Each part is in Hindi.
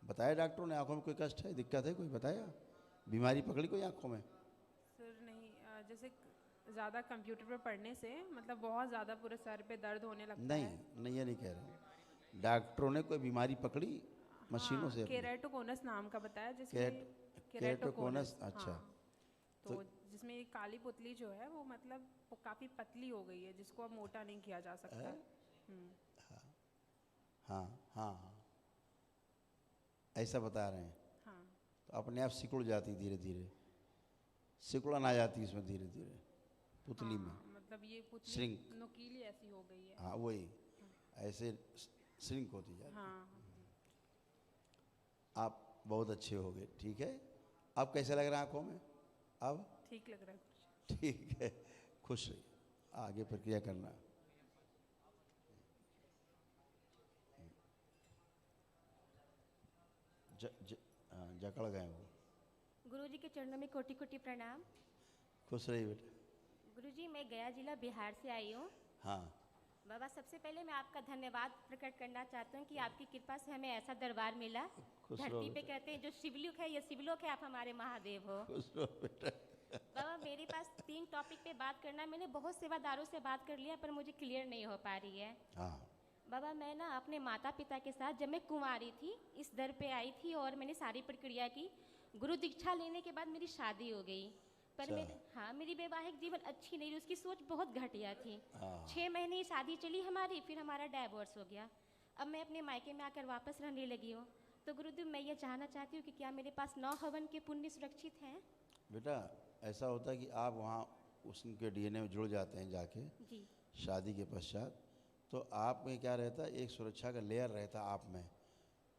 बताया डॉक्टरों ने आंखों में कोई कष्ट है, दिक्कत है, कोई बताया? बीमारी पकड़ी कोई आंखों में? सर नहीं, जैसे ज़्यादा कंप्यूटर पर पढ़ने से मतलब बहुत ज़्यादा पूरे सर पे दर्द होने लगता नहीं है। नहीं, ये नहीं कह रहा हूँ। डॉक्टरों ने कोई बीमारी पकड़ी मशीनों हाँ, से अपनी? केराटोकोनस नाम का बताया कैट जिसमें केराटोकोनस, केराटोकोनस, अच्छा। हाँ। तो तो जिसमें ये काली पुतली जो है वो मतलब वो काफ़ी पतली हो गई है, जिसको अब मोटा नहीं किया जा सकता है। हाँ हाँ हाँ, ऐसा बता रहे हैं। हाँ तो अपने आप सिकुड़ जाती धीरे धीरे, सिकुड़न आ जाती है इसमें धीरे धीरे पुतली में, हाँ, मतलब ये पुतली श्रिंक। नुकीली ऐसी हो गई है। हाँ वही, ऐसे श्रिंक होती जाती है। हाँ हाँ। आप बहुत अच्छे हो गए, ठीक है। अब कैसे लग रहा है आंखों में? अब ठीक लग रहा है कुछ। ठीक है, खुश रहिए, आगे प्रक्रिया करना। ज, ज, हाँ, जकड़ गए वो। गुरुजी के चरणों में कोटि कोटि प्रणाम। खुश रहिए बेटा। गुरुजी, मैं गया जिला बिहार से आई हूँ। हाँ, बाबा, सबसे पहले मैं आपका धन्यवाद प्रकट करना चाहती हूँ कि आपकी कृपा से हमें ऐसा दरबार मिला। खुश रहो धरती पे बेटा, कहते हैं जो शिवलोक है, ये शिवलोक है, आप हमारे महादेव हो। खुश रहो बेटा। बाबा, मेरे पास 3 टॉपिक पे बात करना है। मैंने बहुत सेवादारों से बात कर लिया पर मुझे क्लियर नहीं हो पा रही है। हाँ, बाबा, मैं ना अपने माता पिता के साथ जब मैं कुंवारी थी इस दर पे आई थी और मैंने सारी प्रक्रिया की। गुरु दीक्षा लेने के बाद मेरी शादी हो गई। पर अच्छा। मेरे, हाँ, मेरी वैवाहिक जीवन अच्छी नहीं रही, उसकी सोच बहुत घटिया थी। हाँ 6 महीने ही शादी चली हमारी, फिर हमारा डाइवोर्स हो गया। अब मैं अपने मायके में आकर वापस रहने लगी हूँ। तो गुरुदेव, मैं ये जानना चाहती हूँ कि क्या मेरे पास 9 हवन के पुण्य सुरक्षित हैं? बेटा, ऐसा होता है कि आप वहाँ उसके डीएनए में जुड़ जाते हैं जाके जी। शादी के पश्चात। तो आप में क्या रहता है, एक सुरक्षा का लेयर रहता है आप में।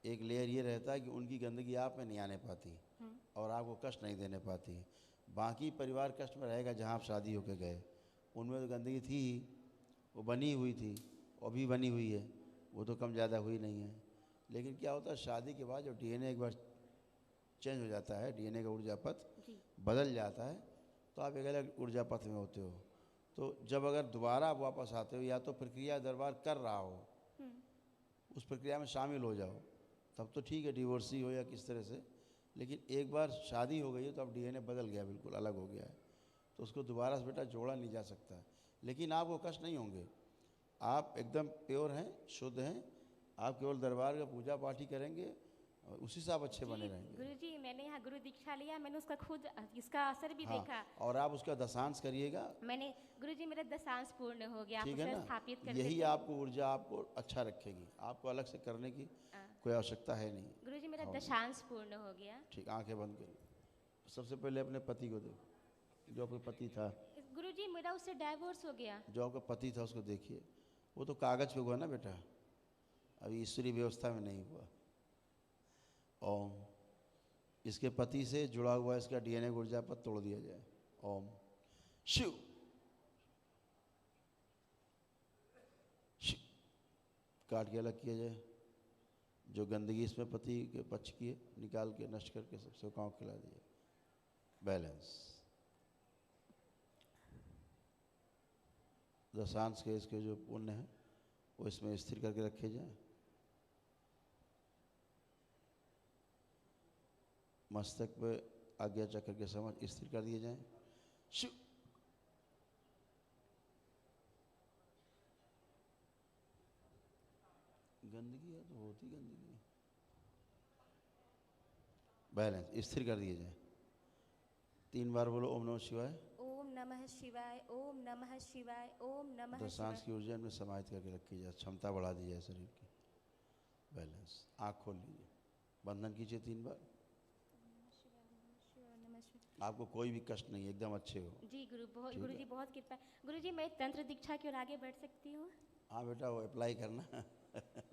एक लेयर ये रहता है कि उनकी गंदगी आप में नहीं आने पाती और आपको कष्ट नहीं देने पाती। बाकी परिवार कष्ट में रहेगा जहाँ आप शादी होके गए, उनमें तो गंदगी थी ही, वो बनी हुई थी, वो भी बनी हुई है, वो तो कम ज़्यादा हुई नहीं है। लेकिन क्या होता है, शादी के बाद जब डीएनए एक बार चेंज हो जाता है, डीएनए का ऊर्जा पथ जी। बदल जाता है, तो आप एक अलग ऊर्जा पथ में होते हो। तो जब अगर दोबारा आप वापस आते हो, या तो प्रक्रिया दरबार कर रहा हो, उस प्रक्रिया में शामिल हो जाओ, तब तो ठीक है, डिवोर्सी हो या किस तरह से। लेकिन एक बार शादी हो गई है तो अब डीएनए बदल गया, बिल्कुल अलग हो गया है, तो उसको दोबारा से बेटा जोड़ा नहीं जा सकता। लेकिन आपको कष्ट नहीं होंगे, आप एकदम प्योर हैं, शुद्ध हैं। आप केवल दरबार का पूजा पाठ ही करेंगे और उसी से आप अच्छे बने जी रहेंगे। गुरुजी, मैंने यहाँ गुरु दीक्षा लिया, मैंने उसका खुद इसका असर भी हाँ, देखा। और आप उसका दशांश करिएगा, मैंने, गुरुजी, मेरा दशांश पूर्ण हो गया, आप ठीक है उसे ना। स्थापित कर यही देते। आपको ऊर्जा आपको अच्छा रखेगी, आपको अलग से करने की कोई आवश्यकता है नहीं। गुरुजी, मेरा हाँ, दशांश पूर्ण हो गया। ठीक, आंखें बंद करिए। सबसे पहले अपने पति को देखो, जो आपका पति था, गुरुजी, मेरा उससे डाइवोर्स हो गया। जो आपका पति था उसको देखिए। वो तो कागज पे हुआ ना बेटा, अभी ईश्वरीय व्यवस्था में नहीं हुआ। ओम, इसके पति से जुड़ा हुआ इसका डीएनए ऊर्जा पर तोड़ दिया जाए। ओम शिव शिव, काट के अलग किया जाए। जो गंदगी इसमें पति के पक्ष की है, निकाल के नष्ट करके सबसे गाँव खिला दिए। बैलेंस, दशांश के इसके जो पुण्य है वो इसमें स्थिर करके रखे जाए। मस्तक पे आज्ञा चक्र के समझ स्थिर कर दिए जाएं। शिव, गंदगी है तो होती गंदगी, बैलेंस स्थिर कर दिए जाए। 3 बार बोलो ओम नमः शिवाय। ओम नमः शिवाय, ओम नमः शिवाय, ओम नमः दशांश शिवाय। की ऊर्जा में समाहित करके रखी जाए, क्षमता बढ़ा दी जाए शरीर की। बैलेंस, आँख खोल लीजिए, बंधन कीजिए 3 बार। आपको कोई भी कष्ट नहीं, एकदम अच्छे हो। जी गुरु, बहुत, ठीक गुरुजी है, बहुत कृपा। गुरुजी, मैं तंत्र दीक्षा की ओर आगे बढ़ सकती हूँ? हाँ बेटा, वो अप्लाई करना।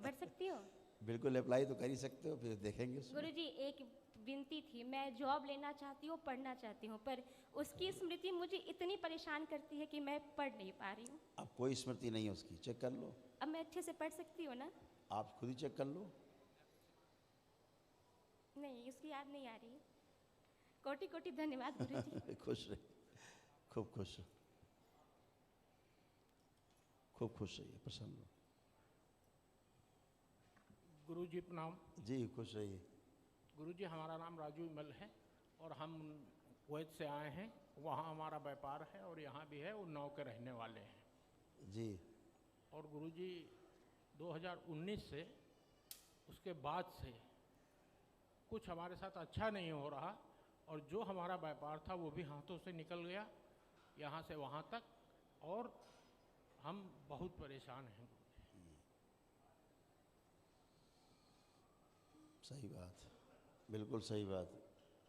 बढ़ सकती हूँ? बिल्कुल अप्लाई तो कर ही सकते हो, फिर देखेंगे उसमें। गुरुजी, एक विनती थी, मैं जॉब लेना चाहती हूँ, पढ़ना चाहती हूँ, पर उसकी स्मृति मुझे इतनी परेशान करती है कि मैं पढ़ नहीं पा रही हूँ। अब कोई स्मृति नहीं है उसकी, चेक कर लो। अब मैं अच्छे से पढ़ सकती हूँ ना? आप खुद ही चेक कर लो। नहीं, उसकी याद नहीं आ रही। कोटि कोटि धन्यवाद गुरुजी। खुश रहिए, खूब खुश रहो, खूब खुश रहिए, प्रसन्न हो। गुरु जी प्रणाम। जी खुश रहिए। गुरुजी हमारा नाम राजू विमल है और हम कुवैत से आए हैं। वहाँ हमारा व्यापार है और यहाँ भी है, उन्नाव के रहने वाले हैं जी। और गुरुजी 2019 से उसके बाद से कुछ हमारे साथ अच्छा नहीं हो रहा और जो हमारा व्यापार था वो भी हाथों से निकल गया यहाँ से वहाँ तक, और हम बहुत परेशान हैं। सही बात, बिल्कुल सही बात।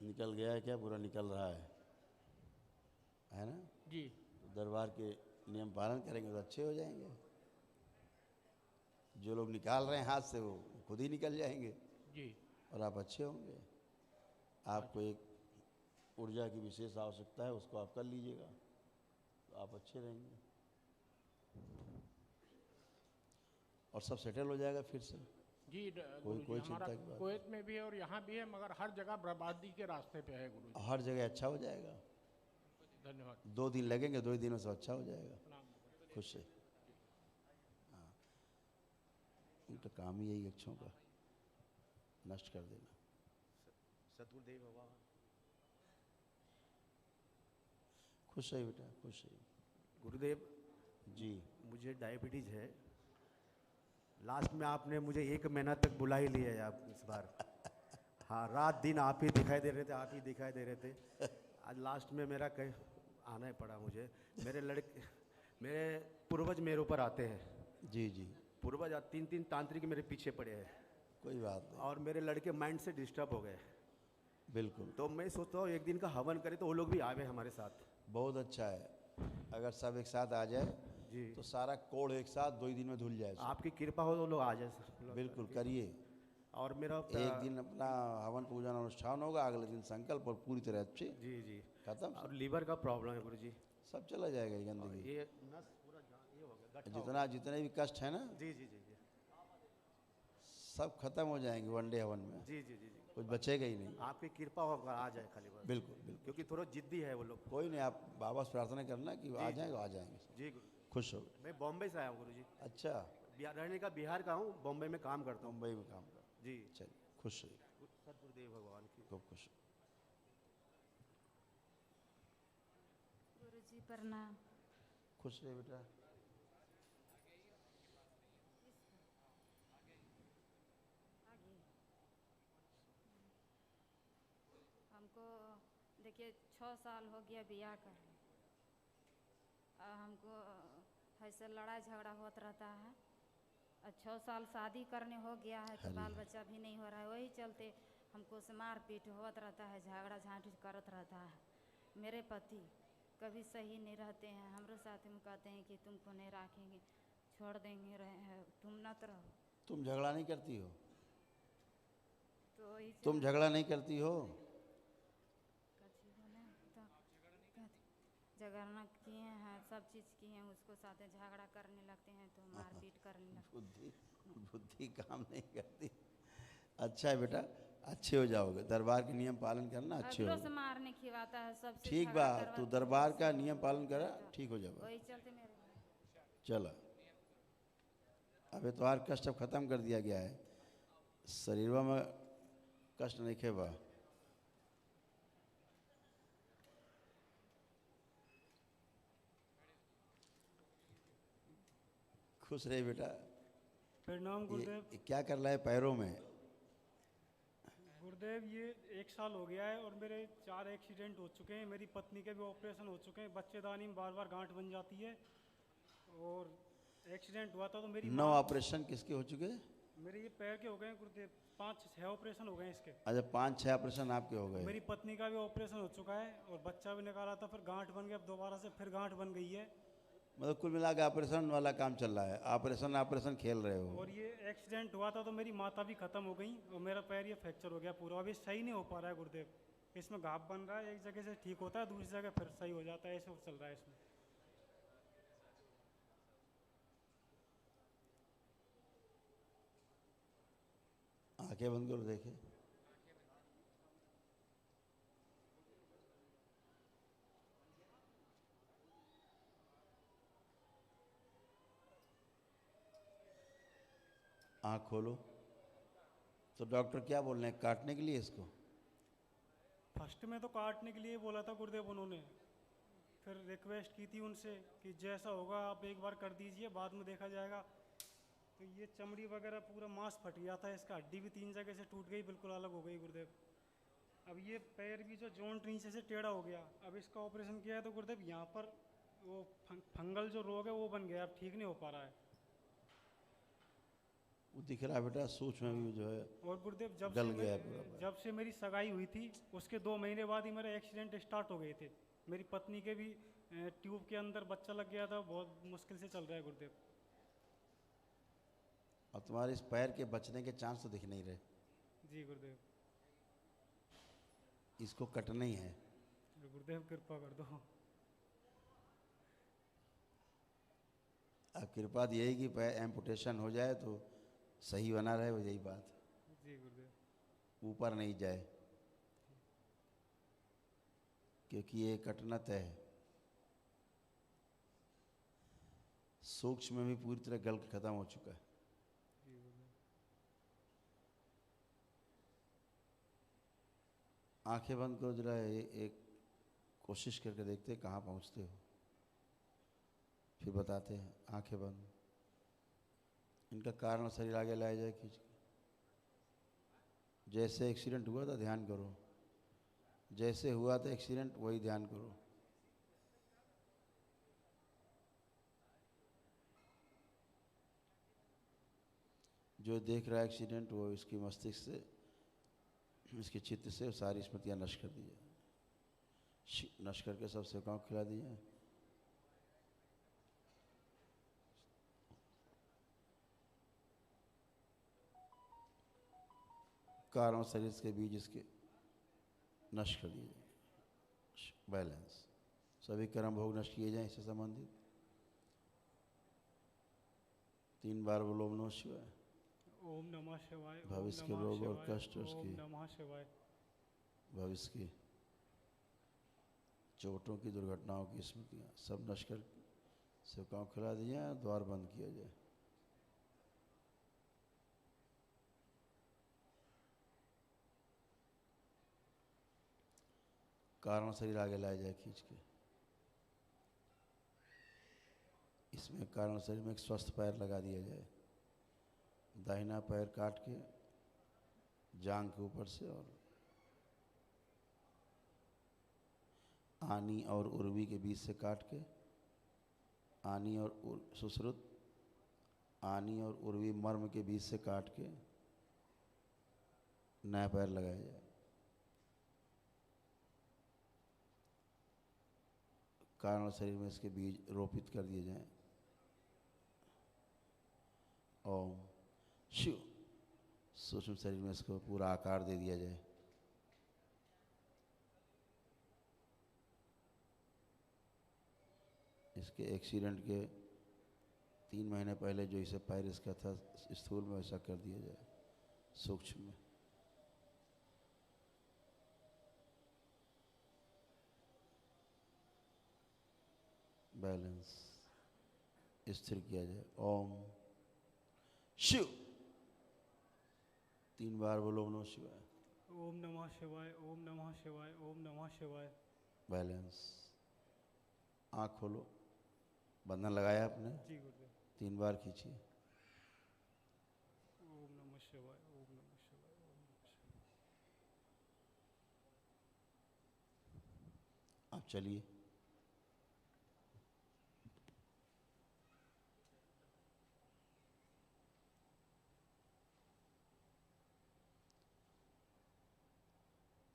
निकल गया है क्या, पूरा निकल रहा है ना? जी दरबार के नियम पालन करेंगे तो अच्छे हो जाएंगे। जो लोग निकाल रहे हैं हाथ से वो खुद ही निकल जाएंगे जी। और आप अच्छे होंगे। आपको एक ऊर्जा की विशेष आवश्यकता है, उसको आप कर लीजिएगा तो आप अच्छे रहेंगे और सब सेटल हो जाएगा फिर से। जी कोई गुरुजी, हमारा चिंता की बात कुवैत में भी है और यहाँ भी है, मगर हर जगह बर्बादी के रास्ते पे है गुरुजी। हर जगह अच्छा हो जाएगा। धन्यवाद। 2 दिन लगेंगे, 2 ही दिनों से अच्छा हो जाएगा। खुश है। हाँ, उनका काम ही यही अच्छों का नष्ट कर देना। सतगुरुदेव भगवान। खुश है बेटा, खुश है। गुरुदेव जी। मुझे डायबिटीज़ है। लास्ट में आपने मुझे 1 महीना तक बुला ही लिया है आप इस बार। हाँ, रात दिन आप ही दिखाई दे रहे थे, आप ही दिखाई दे रहे थे। आज लास्ट में मेरा कहीं आना ही पड़ा मुझे। मेरे पूर्वज मेरे ऊपर आते हैं। जी जी। पूर्वज 3 तांत्रिक मेरे पीछे पड़े हैं कोई बात नहीं। और मेरे लड़के माइंड से डिस्टर्ब हो गए। बिल्कुल। तो मैं सोचता हूँ एक दिन का हवन करें तो वो लोग भी आवे हमारे साथ। बहुत अच्छा है, अगर सब एक साथ आ जाए जी। तो सारा कोड़ एक साथ 2 ही दिन में धुल जाए। आपकी कृपा हो तो लोग आ जाए सर। बिल्कुल करिए। और मेरा एक दिन अपना हवन पूजन अनुष्ठान होगा, अगले दिन संकल्प और पूरी तरह अच्छे जी जी। खत्म। और लीवर का प्रॉब्लम है गुरुजी। सब चला जाएगा ये गंदगी। ये नस पूरा ये हो गया, गट्ठा हो जितना जितने भी कष्ट है ना, गया। जी जी जी जी सब खत्म हो जाएंगे वनडे हवन में। जी जी जी जी। कुछ बचेगा ही नहीं। आपकी कृपा होगा आ जाए खाली बस। बिल्कुल बिल्कुल। क्योंकि थोड़ा जिद्दी है वो लोग। कोई नहीं, आप बाबा से प्रार्थना करना कि आ जाएंगे, आ जाएंगे। जी गुरु। खुश हो। मैं बॉम्बे से आया हूँ गुरुजी। अच्छा, रहने का बिहार का हूँ, बॉम्बे में काम करता हूँ। मुंबई में काम कर। जी। चलिए, खुश रहिए, सतगुरुदेव भगवान की। खूब खुश। गुरुजी प्रणाम। खुश रहे बेटा। हमको देखिए 6 साल हो गया ब्याह कर। हमको ऐसे लड़ाई झगड़ा होता रहता है। 6 साल शादी करने हो गया है तो बाल बच्चा भी नहीं हो रहा है। वही चलते हमको से मारपीट होता रहता है, झगड़ा झांटी करत रहता है। मेरे पति कभी सही नहीं रहते हैं, हमारे साथ में कहते हैं कि तुमको नहीं रखेंगे, छोड़ देंगे, तुम न तो रहो। तुम झगड़ा नहीं करती हो? तो तुम झगड़ा नहीं करती हो? झगड़ना किए हैं, सब चीज़ किए हैं, उसको साथ झगड़ा करने लगते हैं तो मारपीट करने लगते हैं। बुद्धि काम नहीं करती। अच्छा है बेटा, अच्छे हो जाओगे। दरबार के नियम पालन करना, अच्छे अगलों हो। से मारने खिलाता है, सबसे ठीक झगड़ा बा, करवाता तू है। दरबार का नियम पालन करा, ठीक हो जाएगा। वही चलते मेरे चलो, अबे तुम्हार कष्ट अब खत्म कर दिया गया है। शरीर में कष्ट नहीं खेबा। खुश रहे बेटा। प्रणाम गुरुदेव। ये क्या कर रहा है पैरों में? गुरुदेव ये 1 साल हो गया है और मेरे 4 एक्सीडेंट हो चुके हैं। मेरी पत्नी के भी ऑपरेशन हो चुके हैं। बच्चेदानी में बार बार गांठ बन जाती है और एक्सीडेंट हुआ था तो मेरी 9 ऑपरेशन किसके हो चुके? मेरे ये पैर के हो गए हैं गुरुदेव। 5-6 ऑपरेशन हो गए हैं इसके। अच्छा, 5-6 ऑपरेशन आपके हो गए। मेरी पत्नी का भी ऑपरेशन हो चुका है और बच्चा भी निकाला था, फिर गांठ बन गया, अब दोबारा से फिर गांठ बन गई है। मतलब कुल मिला के ऑपरेशन वाला काम चल रहा है। ऑपरेशन खेल रहे हो। और ये एक्सीडेंट हुआ था तो मेरी माता भी खत्म हो गई और मेरा पैर ये फ्रैक्चर हो गया पूरा। अभी सही नहीं हो पा रहा है गुरुदेव। इसमें घाव बन रहा है, एक जगह से ठीक होता है, दूसरी जगह फिर सही हो जाता है, ऐसे चल रहा है इसमें। आंखें बंद करो, देखे। आँख खोलो। तो डॉक्टर क्या बोल रहे हैं, काटने के लिए इसको? फर्स्ट में तो काटने के लिए बोला था गुरुदेव उन्होंने, फिर रिक्वेस्ट की थी उनसे कि जैसा होगा आप एक बार कर दीजिए, बाद में देखा जाएगा। तो ये चमड़ी वगैरह पूरा मांस फट गया था, इसका हड्डी भी 3 जगह से टूट गई, बिल्कुल अलग हो गई गुरुदेव। अब ये पैर भी जो जॉइंट नीचे से टेढ़ा हो गया, अब इसका ऑपरेशन किया है तो गुरुदेव यहाँ पर वो फंगल जो रोग है वो बन गया, अब ठीक नहीं हो पा रहा है। वो दिख रहा है बेटा, सूक्ष्म में भी जो है और गुरुदेव गल गया है पूरा। जब से मेरी सगाई हुई थी उसके 2 महीने बाद ही मेरे एक्सीडेंट स्टार्ट हो गए थे। मेरी पत्नी के भी ट्यूब के अंदर बच्चा लग गया था, बहुत मुश्किल से चल रहा है गुरुदेव। और तुम्हारे इस पैर के बचने के चांस तो दिख नहीं रहे। जी गुरुदेव। इसको कटना ही है। गुरुदेव कृपा कर दो। अब कृपा यही कि पैर एम्पुटेशन हो जाए तो सही बना रहे, वो यही बात। जी गुरुदेव। ऊपर नहीं जाए, क्योंकि ये कटना तय है। सूक्ष्म में भी पूरी तरह गल के खत्म हो चुका है। आंखें बंद करो जरा, एक कोशिश करके देखते हैं कहाँ पहुँचते हो, फिर बताते हैं। आंखें बंद। इनका कारण शरीर आगे लाया जाए खींच के। जैसे एक्सीडेंट हुआ था ध्यान करो, जैसे हुआ था एक्सीडेंट वही ध्यान करो। जो देख रहा है एक्सीडेंट वो इसकी मस्तिष्क से, इसके चित्त से सारी स्मृतियां नष्ट कर दी जाए, नष्ट करके सब सेवकाओं को खिला दी जाए। कारण शरीर के बीज इसके नष्ट कर दिए जाए। बैलेंस। सभी कर्म भोग नष्ट किए जाएं इससे संबंधित। 3 बार बोलो ओम नमः शिवाय। ओम नमः शिवाय। भविष्य के रोग और कष्ट, ओम उसकी नमः शिवाय। भविष्य की चोटों की, दुर्घटनाओं की स्मृतियाँ सब नष्ट कर सेवकाओं को खिला दी जाए, द्वार बंद किया जाए। कारण शरीर आगे लाया जाए खींच के। इसमें कारण शरीर में एक स्वस्थ पैर लगा दिया जाए। दाहिना पैर काट के जांघ के ऊपर से, और आनी और उर्वी के बीच से काट के, आनी और सुश्रुत, आनी और उर्वी मर्म के बीच से काट के नया पैर लगाया जाए। कारण शरीर में इसके बीज रोपित कर दिए जाएं। ओम शिव। सूक्ष्म शरीर में इसको पूरा आकार दे दिया जाए। इसके एक्सीडेंट के 3 महीने पहले जो इसे पैर इसका था स्थूल में, वैसा कर दिया जाए सूक्ष्म में। बैलेंस स्थिर किया जाए। ओम शिव। 3 बार बोलो ओम नमः शिवाय। ओम नमः शिवाय। ओम नमः शिवाय। ओम नमः शिवाय। बैलेंस। आँख खोलो। बंधन लगाया आपने? जी गुरुदेव। 3 बार खींचिए। ओम नमः शिवाय। ओम नमः शिवाय। ओम नमः शिवाय। आप चलिए।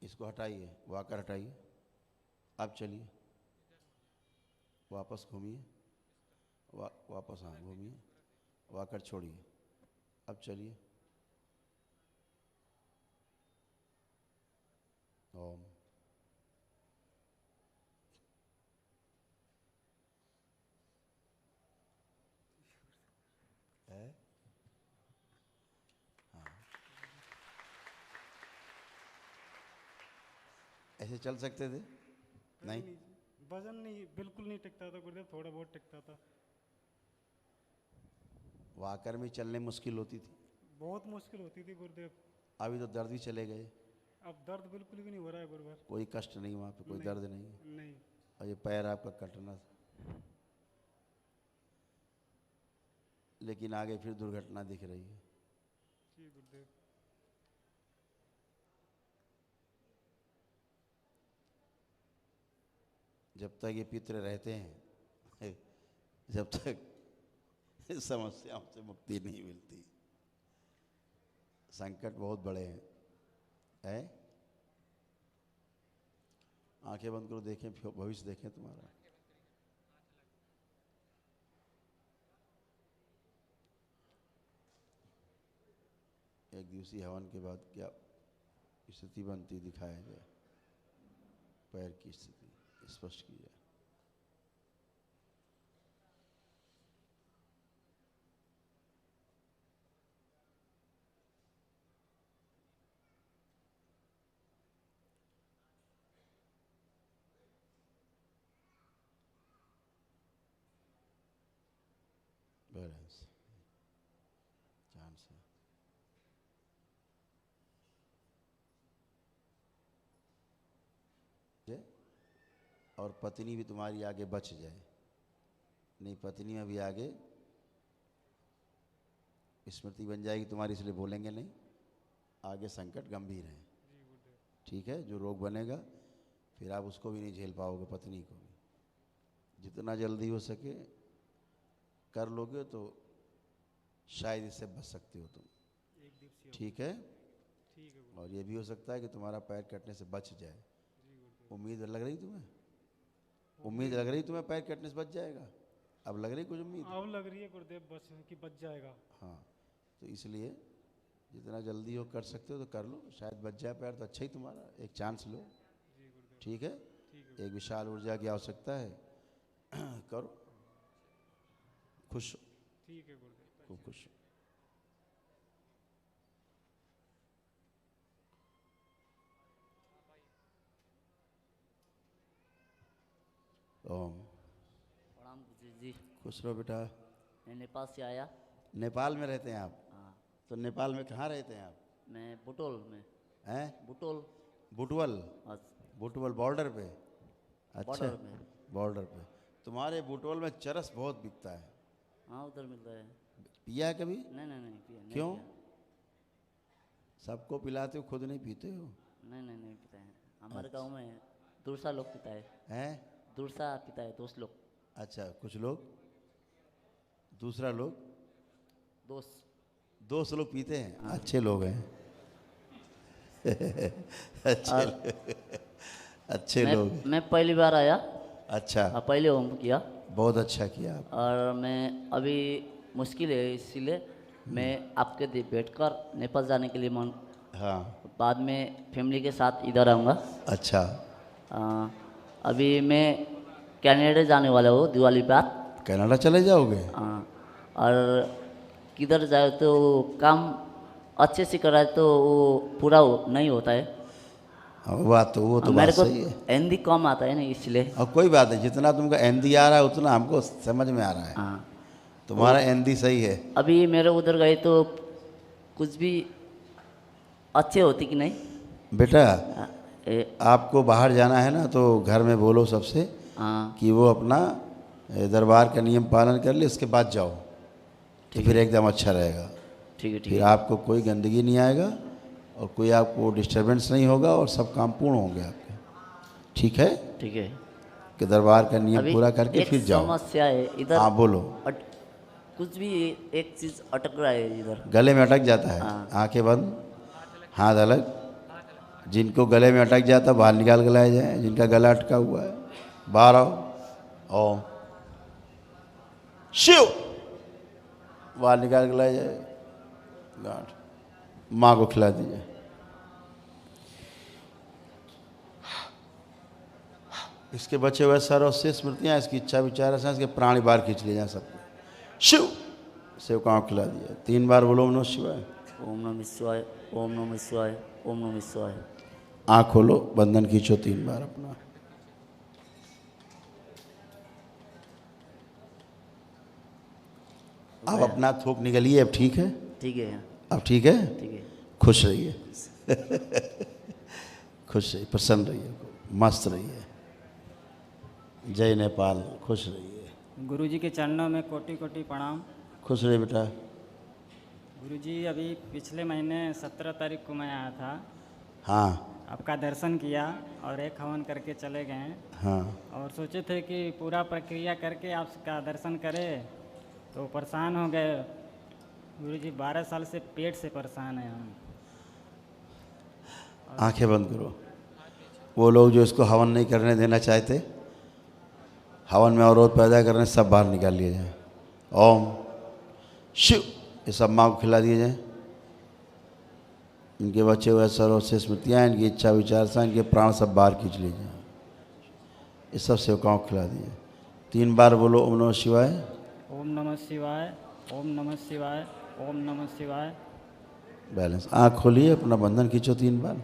इसको हटाइए, वाकर हटाइए। अब चलिए, वापस घूमिए, वापस, हाँ घूमिए, वाकर छोड़िए। अब चलिए। ओम। है? हाँ। ऐसे चल सकते थे? नहीं। वजन नहीं, बिल्कुल नहीं टिकता था गुरुदेव, थोड़ा बहुत टिकता था। वाकर में चलने मुश्किल होती थी? बहुत मुश्किल होती थी गुरुदेव। अभी तो दर्द भी चले गए, अब दर्द बिल्कुल भी नहीं हो रहा है गुरुवर। कोई कष्ट नहीं, वहाँ पे कोई दर्द नहीं। नहीं। और ये पैर आपका कटना था, लेकिन आगे फिर दुर्घटना दिख रही है। जी गुरुदेव। जब तक ये पितृ रहते हैं, जब तक समस्याओं से मुक्ति नहीं मिलती। संकट बहुत बड़े हैं, है? आंखें बंद करो, देखें भविष्य, देखें तुम्हारा। एक दिवसीय हवन के बाद क्या स्थिति बनती दिखाया जाए, पैर की स्थिति स्पष्ट की जाए। बैलेंस चांस है। और पत्नी भी तुम्हारी आगे बच जाए, नहीं पत्नी में भी आगे स्मृति बन जाएगी तुम्हारी, इसलिए बोलेंगे नहीं। आगे संकट गंभीर है, ठीक है? जो रोग बनेगा फिर आप उसको भी नहीं झेल पाओगे, पत्नी को भी। जितना जल्दी हो सके कर लोगे तो शायद इससे बच सकते हो तुम, ठीक है? और ये भी हो सकता है कि तुम्हारा पैर कटने से बच जाए। उम्मीद लग रही तुम्हें? उम्मीद लग रही तुम्हें पैर कटने से बच जाएगा? अब लग रही कुछ उम्मीद? अब लग रही है गुरुदेव बस कि बच जाएगा। हाँ, तो इसलिए जितना जल्दी हो कर सकते हो तो कर लो, शायद बच जाए पैर तो अच्छा ही तुम्हारा, एक चांस लो, ठीक है? एक विशाल ऊर्जा की आवश्यकता है, करो, खुश हो, ठीक है गुरुदेव, खूब खुश हो। ओम। प्रणाम जी। खुश रहो बेटा। मैं नेपाल से आया। नेपाल में रहते हैं आप? हाँ। तो नेपाल में कहाँ रहते हैं आप? मैं बुटोल में। हैं? बुटोल। बुटवल? बुटवल बॉर्डर पे? अच्छा, बॉर्डर में। बॉर्डर पे। तुम्हारे बुटवल में चरस बहुत बिकता है। हाँ, उधर मिलता है। पिया है कभी? नहीं पिया। क्यों? सबको पिलाते हो, खुद नहीं पीते हो? नहीं पीता है। हमारे गांव में दूसरा लोग पीता है। हैं? दूसरा पीता है, दोस्त लोग। अच्छा, कुछ लोग, दूसरा लोग, दोस्त लोग पीते हैं। हाँ। अच्छे लोग हैं। अच्छे लोग। मैं पहली बार आया। अच्छा, पहले होम किया। बहुत अच्छा किया। और मैं अभी मुश्किल है, इसीलिए मैं आपके बैठकर नेपाल जाने के लिए मन। हाँ। बाद में फैमिली के साथ इधर आऊँगा। अच्छा। अभी मैं कनाडा जाने वाला हूँ दिवाली बाद। कनाडा चले जाओगे? हाँ। और किधर जाए तो काम अच्छे से कराए तो वो पूरा नहीं होता है। वो बात तो मेरे को सही है। हिंदी कम आता है ना, इसलिए। और कोई बात नहीं, जितना तुमको हिंदी आ रहा है उतना हमको समझ में आ रहा है। हाँ, तुम्हारा हिंदी सही है। अभी मेरे उधर गए तो कुछ भी अच्छे होती कि नहीं? बेटा, आपको बाहर जाना है ना तो घर में बोलो सबसे कि वो अपना दरबार का नियम पालन कर ले, उसके बाद जाओ, तो फिर एकदम अच्छा रहेगा। ठीक है। फिर आपको कोई गंदगी नहीं आएगा और कोई आपको डिस्टर्बेंस नहीं होगा और सब काम पूर्ण होंगे आपके, ठीक है? ठीक है। कि दरबार का नियम पूरा करके फिर जाओ। समस्या है इधर। हाँ, बोलो। कुछ भी एक चीज़ अटक रहा है इधर। गले में अटक जाता है? आंखें बंद, हाथ अलग। जिनको गले में अटक जाता बाहर निकाल के लाया जाए। जिनका गला अटका हुआ है बाहर आओ। ओम शिव, बाहर निकाल के लाया जाए। गांठ माँ को खिला दीजिए। इसके बचे हुए सर्व से स्मृतियाँ, इसकी इच्छा विचार है, इसके प्राणी बाहर खींच लिए जाए सबको। शिव सेवकाओं खिला दिया। 3 बार बोलो ओम नमः शिवाय। ओम नमः शिवाय, ओम नमः शिवाय, ओम नमः शिवाय। आँख खोलो, बंधन खींचो 3 बार अपना। अब अपना थूक निकलिए। अब ठीक है? ठीक है। अब ठीक है? ठीक है। खुश रहिए खुश रहिए, प्रसन्न रहिए, मस्त रहिए। जय नेपाल, खुश रहिए। गुरुजी के चरणों में कोटि कोटि प्रणाम। खुश रहिए बेटा। गुरुजी अभी पिछले महीने 17 तारीख को मैं आया था, हाँ आपका दर्शन किया और एक हवन करके चले गए। हाँ। और सोचे थे कि पूरा प्रक्रिया करके आपका दर्शन करें, तो परेशान हो गए। गुरुजी 12 साल से पेट से परेशान हैं हम। आंखें बंद करो। वो लोग जो इसको हवन नहीं करने देना चाहते, हवन में अवरोध पैदा करने, सब बाहर निकाल लिए जाए। ओम शिव, ये सब माँ को खिला दिए जाए। इनके बच्चे हुए सर्व से स्मृतियाँ, इनकी इच्छा विचार, इनके प्राण सब बाहर खींच लिए जाए। ये सब सेवकाओं को खिला दिए। 3 बार बोलो ओम नमः शिवाय। ओम नमः शिवाय, ओम नमः शिवाय, ओम नमः शिवाय। बैलेंस। आँख खोलिए, अपना बंधन खींचो 3 बार।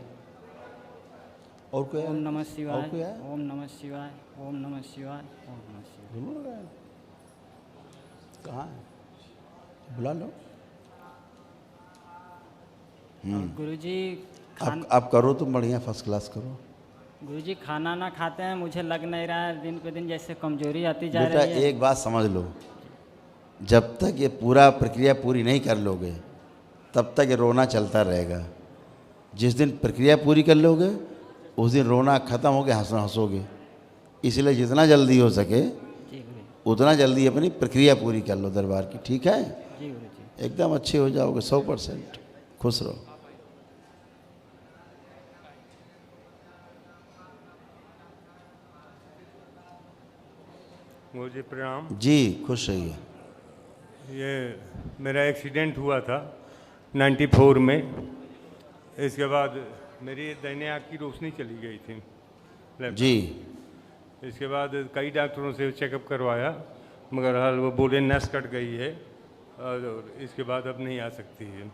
और कोई? ओम नमः शिवाय, और कोई है? ओम नमः शिवाय, ओम नमः शिवाय, ओम नमः शिवाय। कहाँ है? बुला लो। और गुरुजी आप करो तो बढ़िया, फर्स्ट क्लास करो। गुरुजी खाना ना खाते हैं, मुझे लग नहीं रहा है दिन पे दिन जैसे कमजोरी आती जा बेटा रही है। एक बात समझ लो, जब तक ये पूरा प्रक्रिया पूरी नहीं कर लोगे तब तक ये रोना चलता रहेगा। जिस दिन प्रक्रिया पूरी कर लोगे उस दिन रोना खत्म हो गया, हंसना हंसोगे। इसलिए जितना जल्दी हो सके जी गुरुजी। उतना जल्दी अपनी प्रक्रिया पूरी कर लो दरबार की, ठीक है? जी गुरुजी। एकदम अच्छे हो जाओगे 100%। खुश रहो। गुरुजी प्रणाम। जी खुश रहिए। ये मेरा एक्सीडेंट हुआ था 94 में। इसके बाद मेरी दाहिने आँख की रोशनी चली गई थी लेफ्ट। जी। इसके बाद कई डॉक्टरों से चेकअप करवाया, मगर हाल वो बोले नस कट गई है और इसके बाद अब नहीं आ सकती है।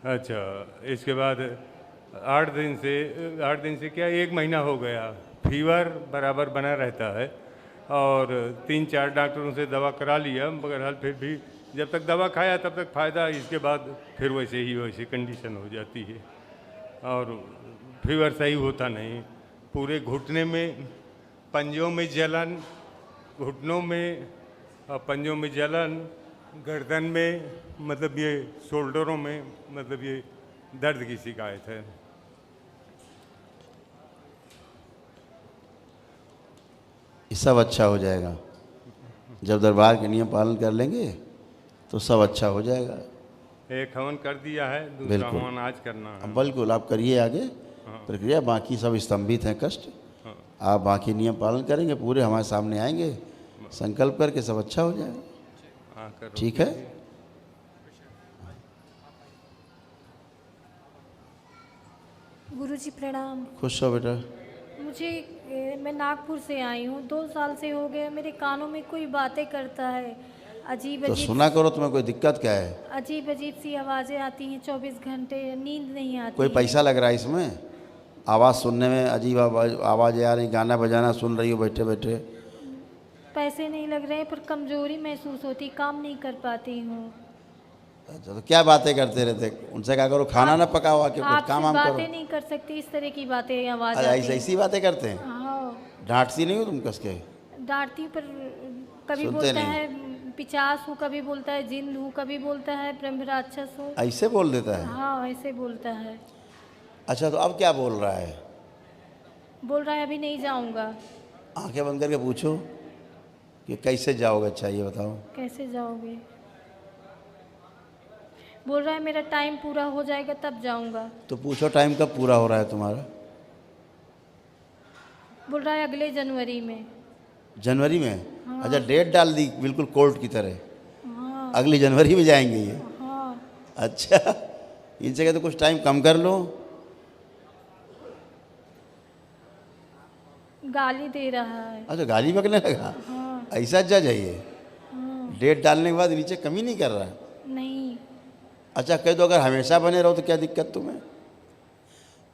अच्छा, इसके बाद 8 दिन से क्या 1 महीना हो गया, फीवर बराबर बना रहता है और 3-4 डॉक्टरों से दवा करा लिया, मगर हाल फिर भी जब तक दवा खाया तब तक फ़ायदा, इसके बाद फिर वैसे कंडीशन हो जाती है और फीवर सही होता नहीं। पूरे घुटने में, पंजों में जलन, घुटनों में और पंजों में जलन, गर्दन में, मतलब ये शोल्डरों में, मतलब ये दर्द की शिकायत है। ये सब अच्छा हो जाएगा। जब दरबार के नियम पालन कर लेंगे तो सब अच्छा हो जाएगा। एक हवन कर दिया है, दूसरा बिल्कुल। हवन आज करना है। बिल्कुल, आप करिए आगे प्रक्रिया। बाकी सब स्तंभित हैं कष्ट, आप बाकी नियम पालन करेंगे, पूरे हमारे सामने आएंगे, संकल्प करके सब अच्छा हो जाएगा। हाँ, करो। ठीक है? गुरुजी प्रणाम। खुश हो बेटा। मैं नागपुर से आई हूँ, 2 साल से हो गए। मेरे कानों में कोई बातें करता है, अजीब तो अजीब सुना करो, तुम्हें कोई दिक्कत क्या है? अजीब अजीब सी आवाज़ें आती हैं 24 घंटे, नींद नहीं आती। कोई पैसा लग रहा है इसमें? आवाज़ सुनने में अजीब आवाज़ें आ रही, गाना बजाना सुन रही हो बैठे बैठे? पैसे नहीं लग रहे हैं पर कमजोरी महसूस होती, काम नहीं कर पाती हूँ। अच्छा, तो क्या बातें करते रहते? उनसे क्या करो, खाना ना पकाओ, आके कुछ आपसे काम वाम करो। बातें नहीं कर सकती, इस तरह की बातें आवाज़ अच्छा, आती ऐसी बातें करते हैं? हाँ, डांटती नहीं हो तुम कस के? डांटती हूँ पर कभी सुनते बोलता नहीं। है पिचास हूँ, कभी बोलता है जिंद हूँ, कभी बोलता है ब्रह्म राक्षस हूँ। ऐसे बोल देता है? हाँ, ऐसे बोलता है। अच्छा, तो अब क्या बोल रहा है? बोल रहा है अभी नहीं जाऊंगा। आंखें बंद करके पूछो कि कैसे जाओगे। अच्छा ये बताओ। कैसे जाओगे? बोल रहा है मेरा टाइम पूरा हो जाएगा तब जाऊंगा। तो पूछो टाइम कब पूरा हो रहा है तुम्हारा? बोल रहा है अगले जनवरी में। जनवरी में? हाँ। अच्छा, डेट डाल दी बिल्कुल कोर्ट की तरह। हाँ। अगली जनवरी में जाएंगे ये? हाँ। अच्छा, इनसे कहते कुछ टाइम कम कर लो। गाली दे रहा है। अच्छा, गाली बकने लगा? हाँ। ऐसा जज है ये? हाँ। डेट डालने के बाद नीचे कमी नहीं कर रहा है? नहीं। अच्छा, कह दो अगर हमेशा बने रहो तो क्या दिक्कत तुम्हें?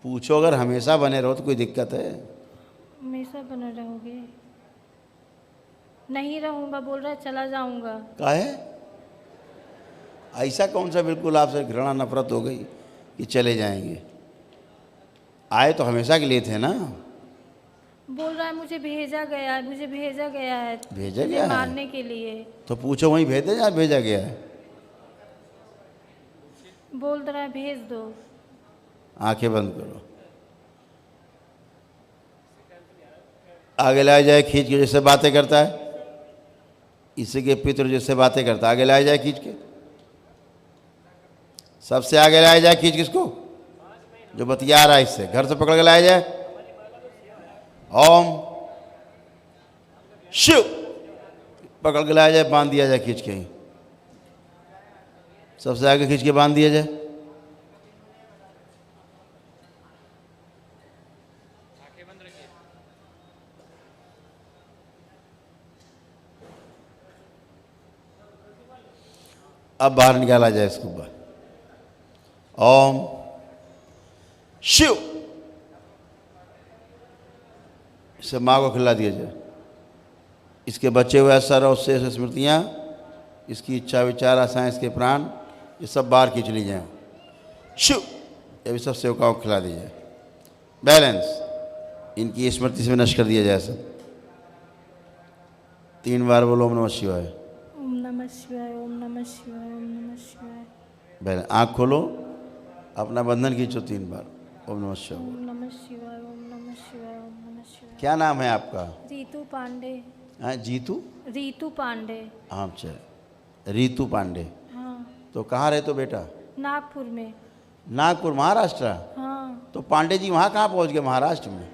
पूछो, अगर हमेशा बने रहो तो कोई दिक्कत है? हमेशा बने रहोगे? नहीं रहूंगा, बोल रहा है चला जाऊंगा। काहे? ऐसा कौन सा बिल्कुल आपसे घृणा नफरत हो गई कि चले जाएंगे? आए तो हमेशा के लिए थे ना। बोल रहा है मुझे भेजा गया है, मुझे भेजा गया है, भेजा मुझे गया है? मारने के लिए। तो पूछो वहीं भेज दे जहाँ भेजा गया है। बोल रहा है भेज दो। आंखें बंद करो, आगे लाया जाए खींच के, जैसे बातें करता है इसी के पितृ जैसे बातें करता है, आगे लाया जाए खींच के, सबसे आगे लाया जाए खींच किसको? जो बतिया रहा है इससे, घर से पकड़ के लाया जाए। ओम शिव पकड़ के लाया जाए, बांध दिया जाए खींच के ही, सबसे आगे खींच के बांध दिया जाए। अब बाहर निकाला जाए इसको बाहर। ओम शिव, इसे माँ को खिला दिया जाए। इसके बचे हुए असर और शेष स्मृतियाँ, इसकी इच्छा विचार आशाएं, इसके प्राण, ये सब बाहर खींच ली जाए। शिव, ये भी सब सेवकाओं को खिला दी जाए। बैलेंस इनकी स्मृति से नष्ट कर दिया जाए सब। 3 बार बोलो ओम नमः शिवाय। ओम नमः शिवाय, ओम नमः शिवाय, ओम नमः शिवाय। बैलेंस, आँख खोलो, अपना बंधन खींचो 3 बार। ओम नमः शिवाय, ओम नमः शिवाय, ओम नमः शिवाय, ओम नमः शिवाय। क्या नाम है आपका? रीतू पांडे। हाँ, जीतू? रीतू पांडे। हाँ, चल रीतू पांडे। हाँ। तो कहाँ रहते हो बेटा? नागपुर में। नागपुर, महाराष्ट्र? हाँ। तो पांडे जी वहाँ कहाँ पहुँच गए महाराष्ट्र में?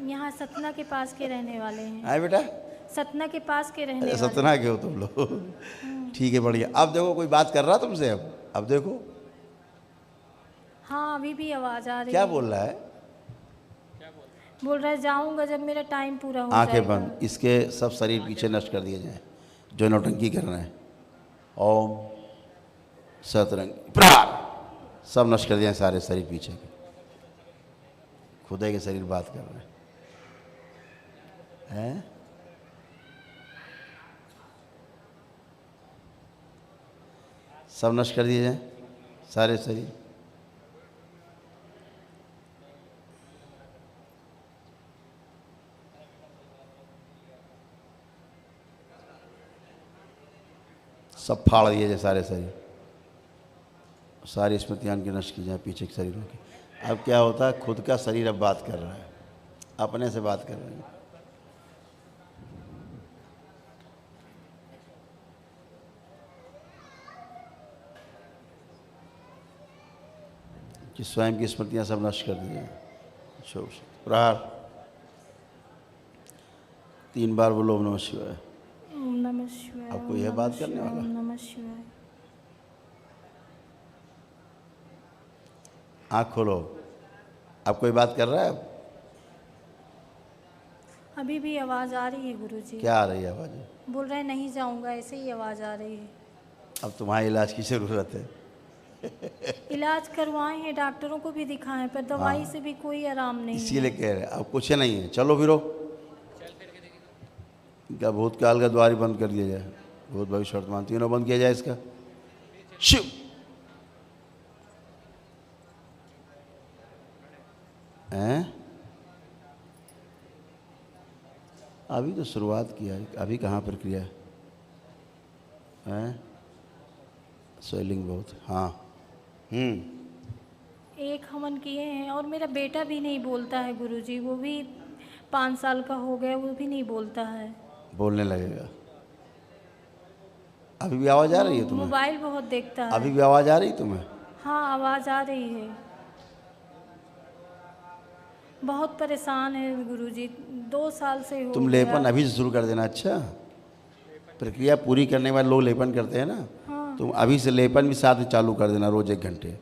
यहाँ सतना के पास के रहने वाले हैं। आए बेटा? सतना के पास के रहने वाले। सतना के हो तुम लोग? ठीक है, बढ़िया। अब देखो कोई बात कर रहा तुमसे? अब देखो। हाँ, अभी भी आवाज़ आ रही है। क्या बोल रहा है? बोल रहा है जाऊंगा जब मेरा टाइम पूरा हो आंखें जाएगा। बंद, इसके सब शरीर पीछे नष्ट कर दिए जाए जो नौटंकी कर रहे हैं। ओम सतरंग प्रहार, सब नष्ट कर दिए सारे शरीर पीछे के। खुदा के शरीर बात कर रहे हैं। सब नष्ट कर दिए जाए सारे शरीर। सब फाड़ दिए जाए सारे शरीर, सारी स्मृतियाँ की नष्ट की जाए पीछे के शरीरों की। अब क्या होता है, खुद का शरीर अब बात कर रहा है, अपने से बात कर रहे हैं। कि स्वयं की स्मृतियाँ सब नष्ट कर दी जाए। प्रहार 3 बार बोलो ओम नमः शिवाय। ओम नमः शिवाय। आपको यह बात करने वाला? ओम नमः शिवाय। आँख खोलो, आप कोई बात कर रहा है? अभी भी आवाज़ आ रही है गुरुजी। क्या आ रही है आवाज़? बोल रहे हैं नहीं जाऊंगा, ऐसे ही आवाज़ आ रही है। अब तुम्हारे इलाज की ज़रूरत है। इलाज करवाए हैं, डॉक्टरों को भी दिखाएं, पर दवाई से भी कोई आराम नहीं है। इसीलिए कह रहे हैं अब कुछ नहीं है, चलो फिरो। इनका भूतकाल का द्वार ही बंद कर दिया जाए, भूत भविष्य वर्तमान तीनों बंद किया जाए इसका। शिव, हैं? अभी तो शुरुआत किया है, अभी कहाँ प्रक्रिया है? स्वेलिंग बहुत। हाँ। एक हवन किए हैं और मेरा बेटा भी नहीं बोलता है गुरुजी, वो भी 5 साल का हो गया, वो भी नहीं बोलता है। बोलने लगेगा। अभी भी आवाज़ आ रही है तुम्हें? मोबाइल बहुत देखता है। अभी भी आवाज़ आ रही है तुम्हें? हाँ, आवाज़ आ रही है। बहुत परेशान है गुरुजी, 2 साल से हो तुम गया। लेपन अभी से शुरू कर देना। अच्छा, प्रक्रिया पूरी करने के बाद लोग लेपन करते हैं ना। हाँ। तुम अभी से लेपन भी साथ में चालू कर देना, रोज़ 1 घंटे,